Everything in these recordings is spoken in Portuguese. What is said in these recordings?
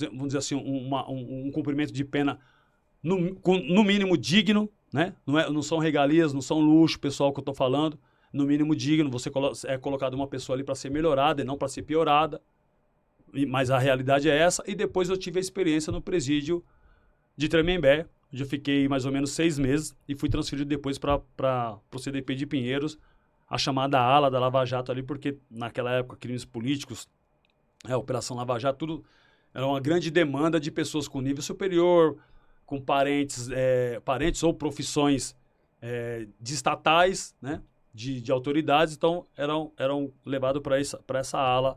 vamos dizer assim, um cumprimento de pena no mínimo digno, né? Não são regalias, não são luxo, pessoal, que eu estou falando. No mínimo digno, você é colocado uma pessoa ali para ser melhorada e não para ser piorada. Mas a realidade é essa. E depois eu tive a experiência no presídio de Tremembé, onde eu fiquei mais ou menos 6 meses e fui transferido depois para o CDP de Pinheiros, a chamada ala da Lava Jato ali, porque naquela época crimes políticos, Operação Lava Jato, tudo era uma grande demanda de pessoas com nível superior, com parentes ou profissões de estatais, né, de autoridades, então eram levados para essa ala,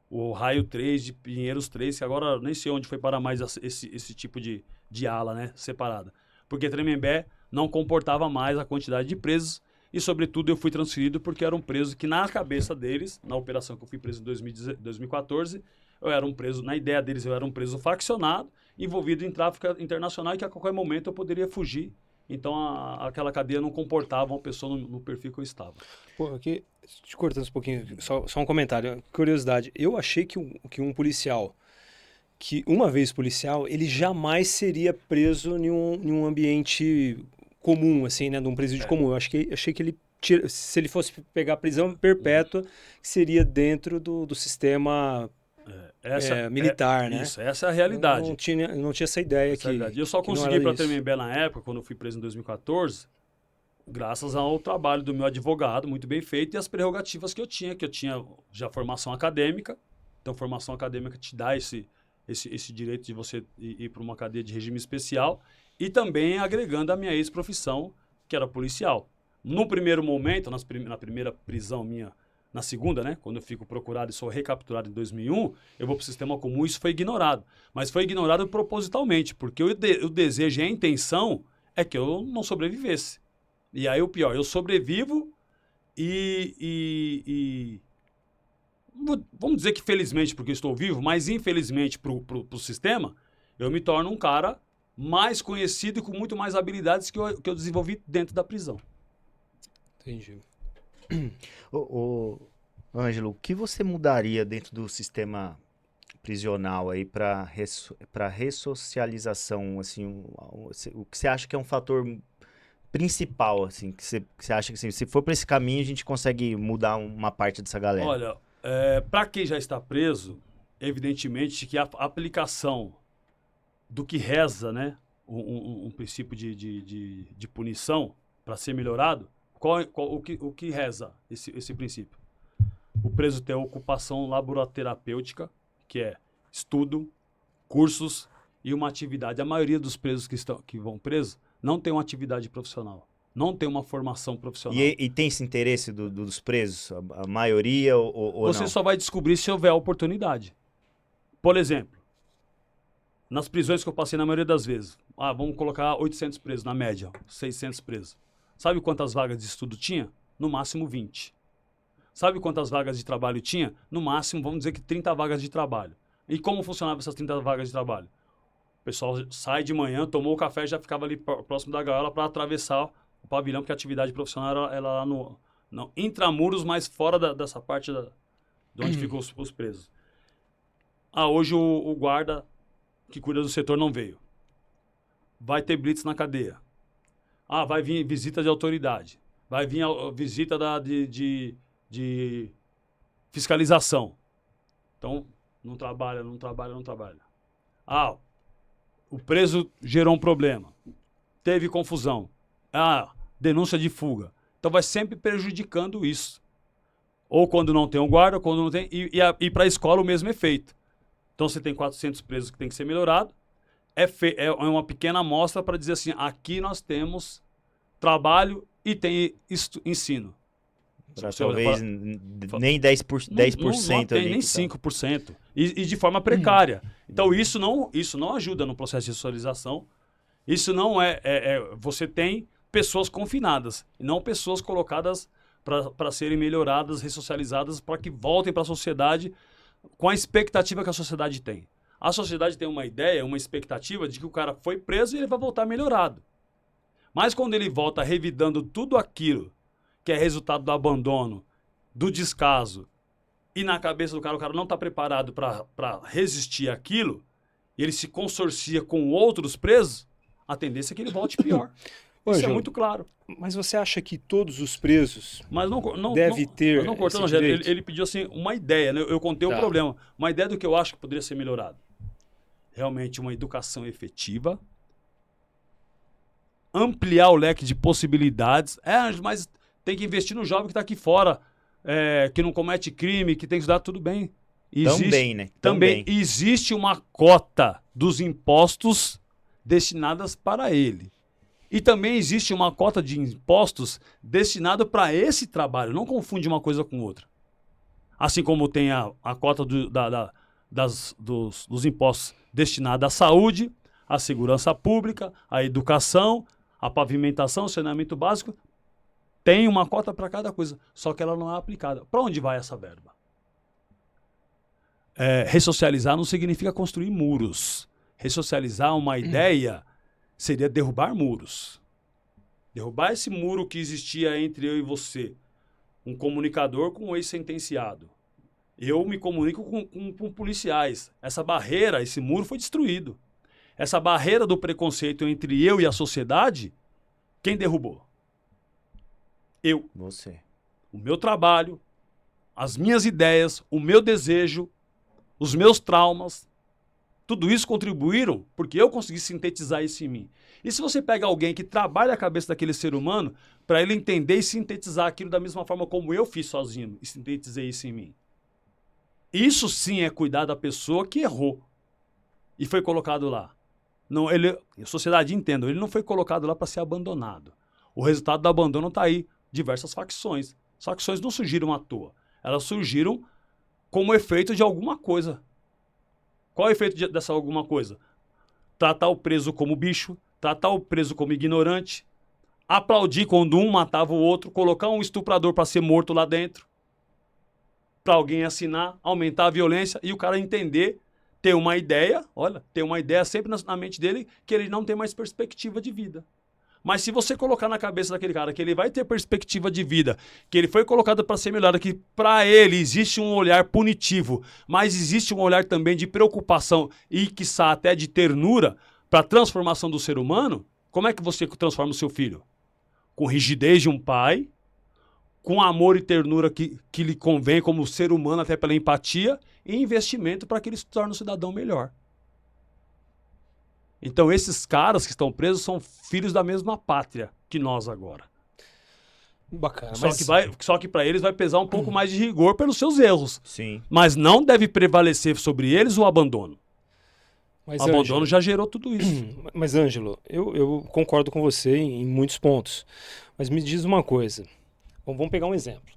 o Raio 3 de Pinheiros 3, que agora nem sei onde foi parar mais esse tipo de ala, né, separada. Porque Tremembé não comportava mais a quantidade de presos e, sobretudo, eu fui transferido porque era um preso que, na cabeça deles, na operação que eu fui preso em 2014, eu era um preso, na ideia deles, eu era um preso faccionado, envolvido em tráfico internacional e que a qualquer momento eu poderia fugir. Então, aquela cadeia não comportava uma pessoa no perfil que eu estava. Pô, aqui, te cortando um pouquinho, só um comentário, curiosidade. Eu achei que um policial, que uma vez policial, ele jamais seria preso em um ambiente comum, assim, né, num presídio comum. Eu achei que ele, se ele fosse pegar prisão perpétua, seria dentro do sistema militar, né? Isso, essa é a realidade. Eu não tinha essa ideia aqui. E eu só consegui para Tremembé na época, quando eu fui preso em 2014, graças ao trabalho do meu advogado, muito bem feito, e as prerrogativas que eu tinha já formação acadêmica. Então, formação acadêmica te dá esse direito de você ir para uma cadeia de regime especial, e também agregando a minha ex-profissão, que era policial. No primeiro momento, na primeira prisão minha, na segunda, né, quando eu fico procurado e sou recapturado em 2001, eu vou para o sistema comum, isso foi ignorado. Mas foi ignorado propositalmente, porque o desejo e a intenção é que eu não sobrevivesse. E aí o pior, eu sobrevivo vamos dizer que felizmente porque eu estou vivo, mas infelizmente para o sistema, eu me torno um cara mais conhecido e com muito mais habilidades que eu desenvolvi dentro da prisão. Entendi. Ângelo, o que você mudaria dentro do sistema prisional aí para ressocialização, assim, o que você acha que é um fator principal, assim, que você acha que assim, se for para esse caminho a gente consegue mudar uma parte dessa galera? Olha, para quem já está preso, evidentemente que a aplicação do que reza, né, um princípio de punição para ser melhorado, o que reza esse princípio? O preso tem a ocupação laboraterapêutica, que é estudo, cursos e uma atividade. A maioria dos presos que vão presos não tem uma atividade profissional, não tem uma formação profissional. E tem esse interesse dos presos? A maioria ou Você não? só vai descobrir se houver oportunidade. Por exemplo, nas prisões que eu passei na maioria das vezes, vamos colocar 800 presos na média, 600 presos. Sabe quantas vagas de estudo tinha? No máximo 20. Sabe quantas vagas de trabalho tinha? No máximo, vamos dizer que 30 vagas de trabalho. E como funcionavam essas 30 vagas de trabalho? O pessoal sai de manhã, tomou o café e já ficava ali próximo da gaiola para atravessar o pavilhão, porque a atividade profissional era lá no intramuros, mas fora dessa parte de onde ficam os presos. Hoje o guarda que cuida do setor não veio. Vai ter blitz na cadeia. Vai vir visita de autoridade. Vai vir a visita de fiscalização. Então, não trabalha. O preso gerou um problema. Teve confusão. Denúncia de fuga. Então, vai sempre prejudicando isso. Ou quando não tem um guarda, ou quando não tem... E para a escola o mesmo efeito. Então, você tem 400 presos que tem que ser melhorado. É uma pequena amostra para dizer assim, aqui nós temos trabalho e tem ensino. Talvez nem 10% não tem ali. nem 5%. E de forma precária. Então, isso não ajuda no processo de socialização. Isso não você tem pessoas confinadas, e não pessoas colocadas para serem melhoradas, ressocializadas, para que voltem para a sociedade com a expectativa que a sociedade tem. A sociedade tem uma ideia, uma expectativa de que o cara foi preso e ele vai voltar melhorado. Mas quando ele volta revidando tudo aquilo que é resultado do abandono, do descaso, e na cabeça do cara, o cara não está preparado para resistir àquilo, e ele se consorcia com outros presos, a tendência é que ele volte pior. Ô, Isso é Ângelo, muito claro. Mas você acha que todos os presos Mas não deve ter mas não cortando, esse Rogério, direito? ele pediu assim uma ideia, né? Eu contei Tá. o problema. Uma ideia do que eu acho que poderia ser melhorado. Realmente uma educação efetiva, ampliar o leque de possibilidades. Mas tem que investir no jovem que está aqui fora, que não comete crime, que tem que estudar, tudo bem. Também, né? Também existe uma cota dos impostos destinadas para ele. E também existe uma cota de impostos destinada para esse trabalho. Não confunde uma coisa com outra. Assim como tem a cota dos impostos destinada à saúde, à segurança pública, à educação, à pavimentação, saneamento básico, tem uma cota para cada coisa, só que ela não é aplicada. Para onde vai essa verba? Ressocializar não significa construir muros. Ressocializar uma ideia seria derrubar muros. Derrubar esse muro que existia entre eu e você. Um comunicador com um ex-sentenciado. Eu me comunico com policiais. Essa barreira, esse muro foi destruído. Essa barreira do preconceito entre eu e a sociedade, quem derrubou? Eu. Você. O meu trabalho, as minhas ideias, o meu desejo, os meus traumas, tudo isso contribuíram porque eu consegui sintetizar isso em mim. E se você pega alguém que trabalha a cabeça daquele ser humano para ele entender e sintetizar aquilo da mesma forma como eu fiz sozinho e sintetizei isso em mim. Isso sim é cuidar da pessoa que errou e foi colocado lá. Não, a sociedade entenda, ele não foi colocado lá para ser abandonado. O resultado do abandono está aí, diversas facções. As facções não surgiram à toa. Elas surgiram como efeito de alguma coisa. Qual é o efeito dessa alguma coisa? Tratar o preso como bicho, tratar o preso como ignorante, aplaudir quando um matava o outro, colocar um estuprador para ser morto lá dentro, para alguém assinar, aumentar a violência e o cara entender, ter uma ideia, ter uma ideia sempre na mente dele que ele não tem mais perspectiva de vida. Mas se você colocar na cabeça daquele cara que ele vai ter perspectiva de vida, que ele foi colocado para ser melhor, que para ele existe um olhar punitivo, mas existe um olhar também de preocupação e, quiçá, até de ternura para a transformação do ser humano, como é que você transforma o seu filho? Com rigidez de um pai, com amor e ternura que lhe convém como ser humano, até pela empatia, e investimento para que ele se torne um cidadão melhor. Então, esses caras que estão presos são filhos da mesma pátria que nós agora. Bacana. Só que para eles vai pesar um pouco mais de rigor pelos seus erros. Sim. Mas não deve prevalecer sobre eles o abandono. Mas, o abandono já gerou tudo isso. Mas, Ângelo, eu concordo com você em muitos pontos. Mas me diz uma coisa. Vamos pegar um exemplo.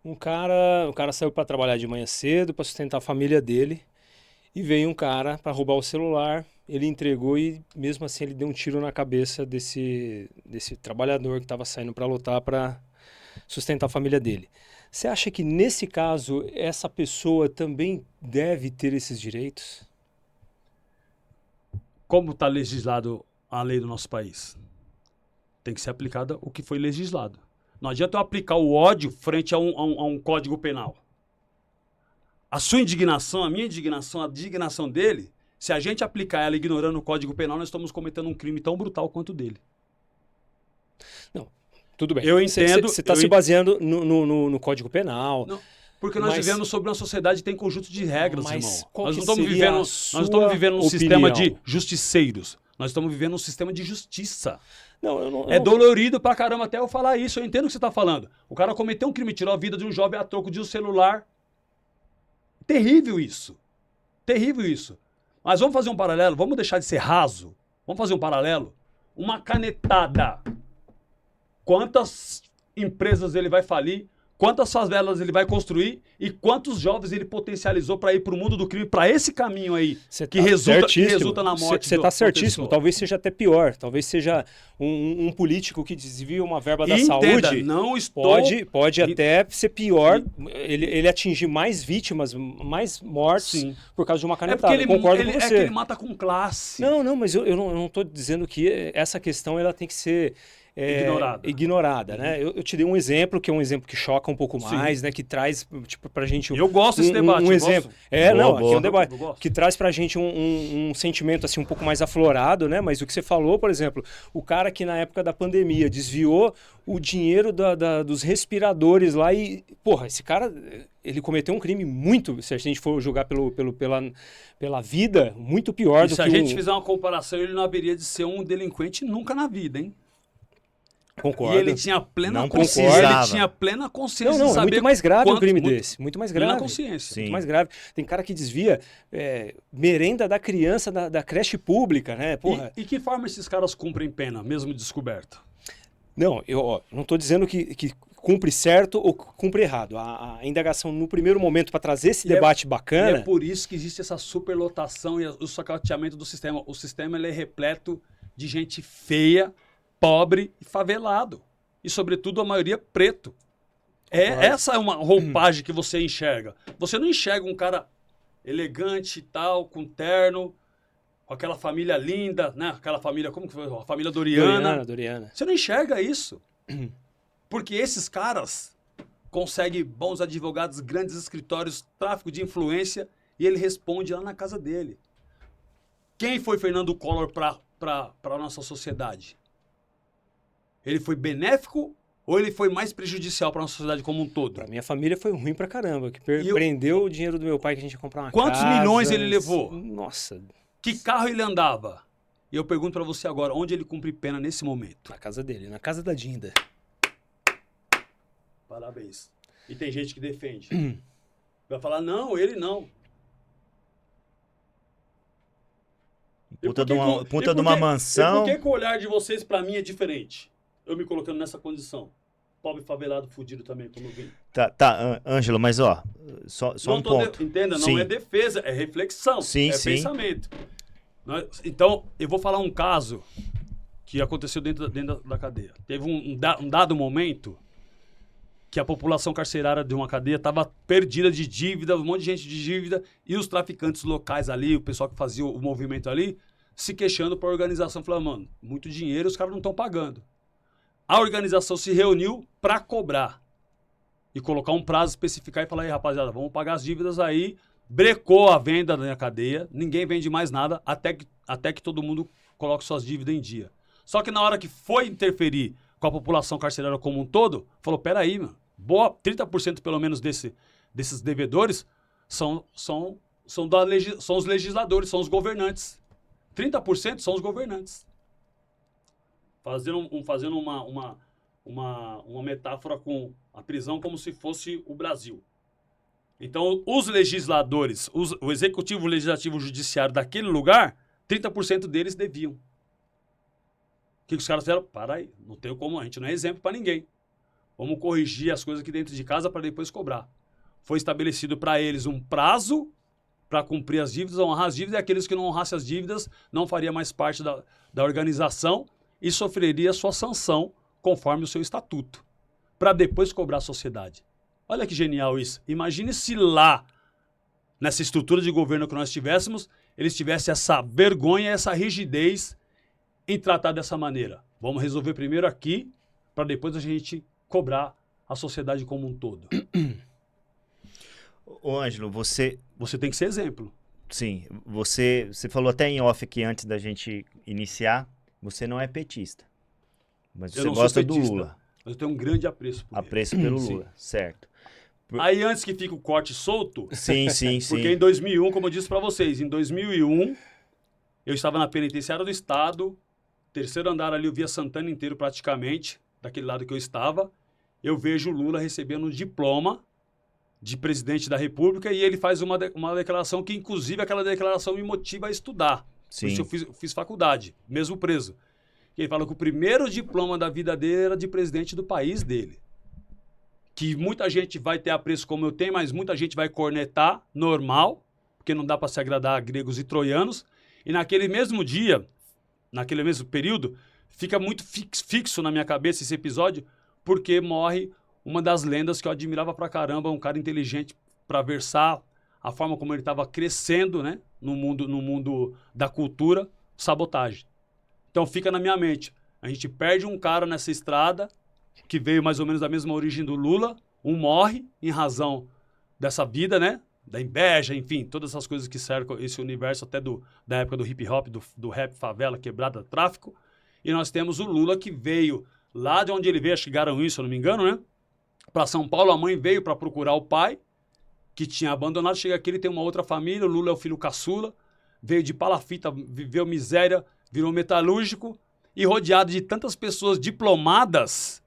O cara saiu para trabalhar de manhã cedo para sustentar a família dele e veio um cara para roubar o celular. Ele entregou e, mesmo assim, ele deu um tiro na cabeça desse trabalhador que estava saindo para lutar para sustentar a família dele. Você acha que, nesse caso, essa pessoa também deve ter esses direitos? Como está legislado a lei do nosso país? Tem que ser aplicada o que foi legislado. Não adianta eu aplicar o ódio frente a um código penal. A sua indignação, a minha indignação, a indignação dele, se a gente aplicar ela ignorando o Código Penal, nós estamos cometendo um crime tão brutal quanto o dele. Não, tudo bem. Eu entendo... Você está se baseando no Código Penal. Não, porque nós vivemos sobre uma sociedade que tem conjunto de regras, irmão. Nós não estamos vivendo num sistema de justiceiros. Nós estamos vivendo um sistema de justiça. Dolorido pra caramba até eu falar isso. Eu entendo o que você está falando. O cara cometeu um crime, tirou a vida de um jovem a troco de um celular. Terrível isso. Terrível isso. Mas vamos fazer um paralelo, vamos deixar de ser raso. Vamos fazer um paralelo. Uma canetada. Quantas empresas ele vai falir, quantas favelas ele vai construir e quantos jovens ele potencializou para ir para o mundo do crime, para esse caminho aí, que resulta na morte. Você está certíssimo. Talvez seja até pior. Talvez seja um político que desvia uma verba da saúde. Não estou... Pode até ser pior. Ele atingir mais vítimas, mais mortes. Sim. Por causa de uma canetada. Eu concordo com você. É que ele mata com classe. Não, mas eu não estou dizendo que essa questão ela tem que ser... ignorada, né? Eu te dei um exemplo, que é um exemplo que choca um pouco mais, né? Que traz, tipo, pra gente... Eu gosto desse debate. Um exemplo. Boa, Aqui é um debate. Eu gosto. Que traz pra gente um sentimento, assim, um pouco mais aflorado, né? Mas o que você falou, por exemplo, o cara que na época da pandemia desviou o dinheiro dos respiradores lá e... Porra, esse cara, ele cometeu um crime muito... Se a gente for julgar pela vida, muito pior do que se a gente fizer uma comparação, ele não haveria de ser um delinquente nunca na vida, hein? Concordo. E ele tinha plena Não consciência. precisava. Ele tinha plena consciência Não, de saber muito mais grave um crime muito- desse. Muito mais grave. Plena consciência. Sim. Muito mais grave. Tem cara que desvia merenda da criança da creche pública, né? Porra. E que forma esses caras cumprem pena, mesmo descoberto? Não, eu não estou dizendo que cumpre certo ou cumpre errado. A indagação, no primeiro momento, para trazer esse debate E bacana... é por isso que existe essa superlotação e o sacateamento do sistema. O sistema ele é repleto de gente feia, pobre e favelado. E, sobretudo, a maioria preto. Essa é uma roupagem que você enxerga. Você não enxerga um cara elegante e tal, com terno, com aquela família linda, né? Aquela família, como que foi? A família Doriana. Você não enxerga isso. Porque esses caras conseguem bons advogados, grandes escritórios, tráfico de influência, e ele responde lá na casa dele. Quem foi Fernando Collor para a nossa sociedade? Ele foi benéfico ou ele foi mais prejudicial para a nossa sociedade como um todo? Pra minha família foi ruim pra caramba, que E eu- prendeu o dinheiro do meu pai que a gente ia comprar uma Quantos casa. milhões ele levou? Nossa, Que carro ele andava? E eu pergunto para você agora, onde ele cumpre pena nesse momento? na casa dele, na casa da Dinda. Parabéns. E tem gente que defende. Vai falar, não, ele não. E Puta por de que uma, que- puta e de por uma que- mansão. E por que, que o olhar de vocês para mim é diferente? Eu me colocando nessa condição. Pobre, favelado, fudido também, como eu vim. Tá, Ângelo, mas ó, só Não um tô ponto. entenda, não Sim. é defesa, é reflexão, Sim, é sim. pensamento. Então, eu vou falar um caso que aconteceu dentro da cadeia. Teve um dado momento que a população carcerária de uma cadeia estava perdida de dívida, um monte de gente de dívida, e os traficantes locais ali, o pessoal que fazia o movimento ali, se queixando para a organização, falando, mano, muito dinheiro, os caras não estão pagando. A organização se reuniu para cobrar e colocar um prazo, especificar e falar, aí, rapaziada, vamos pagar as dívidas aí. Brecou a venda na cadeia, ninguém vende mais nada, até que todo mundo coloque suas dívidas em dia. Só que na hora que foi interferir com a população carcerária como um todo, falou, peraí, mano, 30% pelo menos desses devedores são os legisladores, são os governantes. 30% são os governantes. Fazendo uma metáfora com a prisão como se fosse o Brasil. Então, os legisladores, o executivo, o legislativo, o judiciário daquele lugar, 30% deles deviam. O que os caras fizeram? Para aí, não tem como, a gente não é exemplo para ninguém. Vamos corrigir as coisas aqui dentro de casa para depois cobrar. Foi estabelecido para eles um prazo para cumprir as dívidas, honrar as dívidas, e aqueles que não honrassem as dívidas não faria mais parte da organização e sofreria sua sanção conforme o seu estatuto, para depois cobrar a sociedade. Olha que genial isso. Imagine se lá, nessa estrutura de governo que nós tivéssemos, eles tivessem essa vergonha, essa rigidez em tratar dessa maneira. Vamos resolver primeiro aqui, para depois a gente cobrar a sociedade como um todo. Ô, Ângelo, você tem que ser exemplo. Sim, você falou até em off aqui antes da gente iniciar, você não é petista, mas Eu você não sou gosta do petista, Lula, mas eu tenho um grande apreço por ele. apreço pelo Sim. Lula, certo? Aí antes que fique o corte solto, Sim, sim, sim. porque em 2001, como eu disse para vocês, em 2001, eu estava na penitenciária do Estado, terceiro andar ali, eu via Santana inteiro praticamente, daquele lado que eu estava, eu vejo o Lula recebendo um diploma de presidente da República e ele faz uma declaração que, inclusive, aquela declaração me motiva a estudar. Por Sim. isso eu fiz faculdade, mesmo preso. E ele fala que o primeiro diploma da vida dele era de presidente do país dele. Que muita gente vai ter apreço como eu tenho, mas muita gente vai cornetar, normal, porque não dá para se agradar a gregos e troianos. E naquele mesmo dia, naquele mesmo período, fica muito fixo na minha cabeça esse episódio, porque morre uma das lendas que eu admirava pra caramba, um cara inteligente para versar a forma como ele estava crescendo, né, no mundo da cultura, Sabotagem. Então fica na minha mente. A gente perde um cara nessa estrada, que veio mais ou menos da mesma origem do Lula, um morre em razão dessa vida, né? Da inveja, enfim, todas essas coisas que cercam esse universo até da época do hip hop, do rap, favela, quebrada, tráfico. E nós temos o Lula que veio lá de onde ele veio, acho que Garanhuns, se eu não me engano, né? Para São Paulo, a mãe veio para procurar o pai, que tinha abandonado. Chega aqui, ele tem uma outra família, o Lula é o filho caçula, veio de palafita, viveu miséria, virou metalúrgico e rodeado de tantas pessoas diplomadas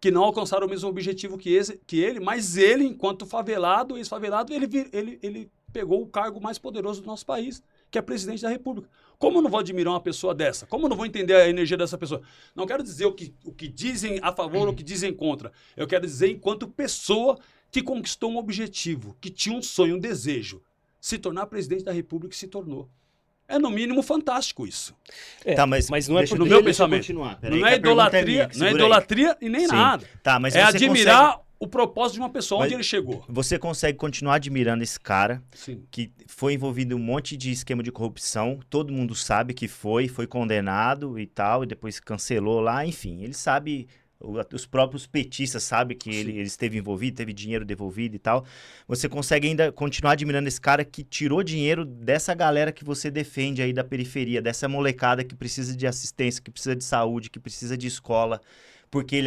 que não alcançaram o mesmo objetivo que ele, mas ele, enquanto favelado, ex-favelado, ele pegou o cargo mais poderoso do nosso país, que é presidente da República. Como eu não vou admirar uma pessoa dessa? Como eu não vou entender a energia dessa pessoa? Não quero dizer o que dizem a favor ou o que dizem contra. Eu quero dizer enquanto pessoa que conquistou um objetivo, que tinha um sonho, um desejo. Se tornar presidente da República, se tornou. É, no mínimo, fantástico isso. Tá, mas não é deixa- por No deixa- meu deixa eu pensamento. continuar. Peraí, Não que é a pergunta minha, idolatria, não é segura aí. idolatria e nem Sim. nada. Tá, mas É você admirar o propósito de uma pessoa, Mas- onde ele chegou. Você consegue continuar admirando esse cara Sim. que foi envolvido em um monte de esquema de corrupção, todo mundo sabe que foi condenado e tal, e depois cancelou lá, enfim, ele sabe, os próprios petistas sabem que ele esteve envolvido, teve dinheiro devolvido e tal. Você consegue ainda continuar admirando esse cara que tirou dinheiro dessa galera que você defende aí da periferia, dessa molecada que precisa de assistência, que precisa de saúde, que precisa de escola. Porque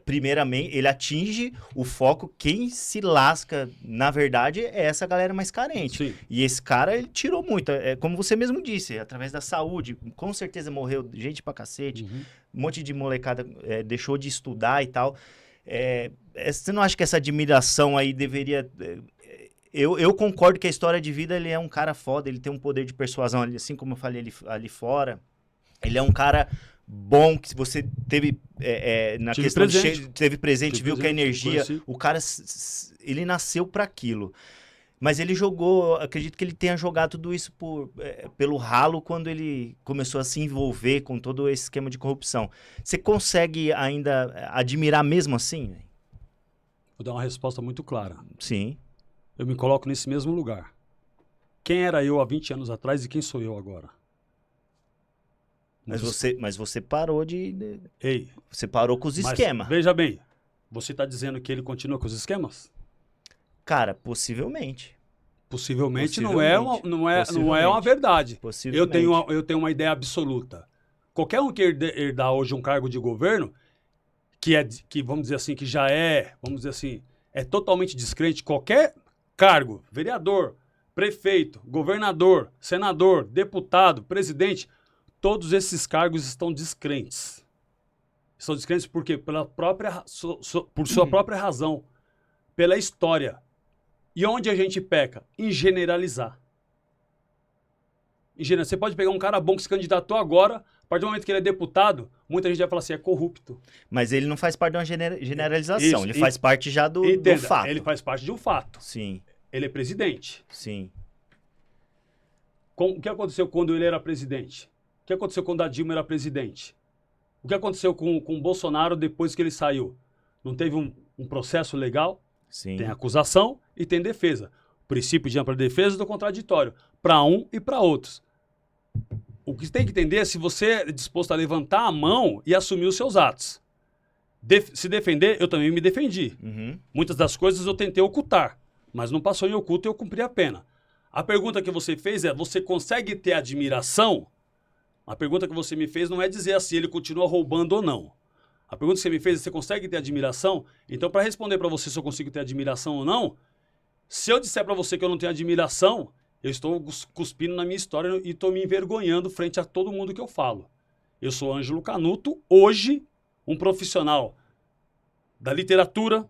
primeiramente, ele atinge o foco, quem se lasca, na verdade, é essa galera mais carente. Sim. E esse cara, ele tirou muito, como você mesmo disse, através da saúde, com certeza morreu gente pra cacete, um monte de molecada deixou de estudar e tal. Você não acha que essa admiração aí deveria... Eu concordo que a história de vida, ele é um cara foda, ele tem um poder de persuasão, assim como eu falei ali fora. Ele é um cara bom, que você teve na Tive questão presente. teve presente, Tive viu que a presente, energia, conheci. o cara, ele nasceu para aquilo. Mas ele jogou, acredito que ele tenha jogado tudo isso pelo ralo quando ele começou a se envolver com todo esse esquema de corrupção. Você consegue ainda admirar mesmo assim? Vou dar uma resposta muito clara. Sim. Eu me coloco nesse mesmo lugar. Quem era eu há 20 anos atrás e quem sou eu agora? Mas você parou Ei, você parou com os mas esquemas. veja bem, você está dizendo que ele continua com os esquemas? Cara, possivelmente. Possivelmente, não é uma Possivelmente. verdade. Possivelmente. Eu tenho uma ideia absoluta. Qualquer um que herdar hoje um cargo de governo, que vamos dizer assim, que já vamos dizer assim, é totalmente descrente, qualquer cargo, vereador, prefeito, governador, senador, deputado, presidente, todos esses cargos estão descrentes. Estão descrentes por quê? Por sua própria razão, pela história. E onde a gente peca? Em generalizar. Você pode pegar um cara bom que se candidatou agora, a partir do momento que ele é deputado, muita gente vai falar assim, é corrupto. Mas ele não faz parte de uma generalização, Isso, ele faz parte já do Entenda, fato. ele faz parte de um fato. Sim, Ele é presidente. sim. O que aconteceu quando ele era presidente? O que aconteceu quando a Dilma era presidente? O que aconteceu com o Bolsonaro depois que ele saiu? Não teve um processo legal? Sim. Tem acusação e tem defesa. O princípio de ampla defesa do contraditório, para um e para outros. O que você tem que entender é se você é disposto a levantar a mão e assumir os seus atos. Se defender, eu também me defendi. Uhum. Muitas das coisas eu tentei ocultar, mas não passou em oculto e eu cumpri a pena. A pergunta que você fez é, você consegue ter admiração? A pergunta que você me fez não é dizer se ele continua roubando ou não. A pergunta que você me fez é, você consegue ter admiração? Então, para responder para você se eu consigo ter admiração ou não, se eu disser para você que eu não tenho admiração, eu estou cuspindo na minha história e estou me envergonhando frente a todo mundo que eu falo. Eu sou Ângelo Canuto, hoje, um profissional da literatura,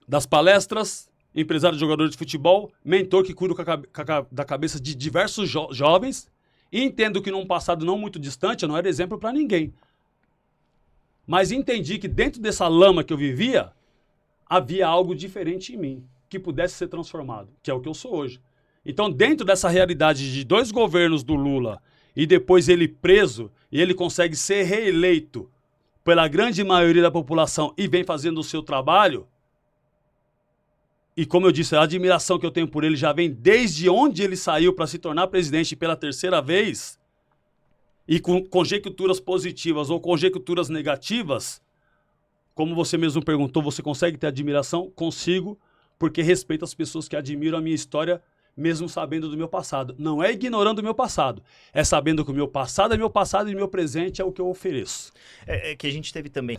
das palestras, empresário de jogador de futebol, mentor que cuida da cabeça de diversos jovens, e entendo que num passado não muito distante eu não era exemplo para ninguém. Mas entendi que dentro dessa lama que eu vivia, havia algo diferente em mim, que pudesse ser transformado, que é o que eu sou hoje. Então, dentro dessa realidade de 2 governos do Lula e depois ele preso, e ele consegue ser reeleito pela grande maioria da população e vem fazendo o seu trabalho, e como eu disse, a admiração que eu tenho por ele já vem desde onde ele saiu para se tornar presidente pela 3ª vez, e com conjecturas positivas ou conjecturas negativas, como você mesmo perguntou, você consegue ter admiração? Consigo, porque respeito as pessoas que admiram a minha história, mesmo sabendo do meu passado. Não é ignorando o meu passado, é sabendo que o meu passado é meu passado e o meu presente é o que eu ofereço. É que a gente teve também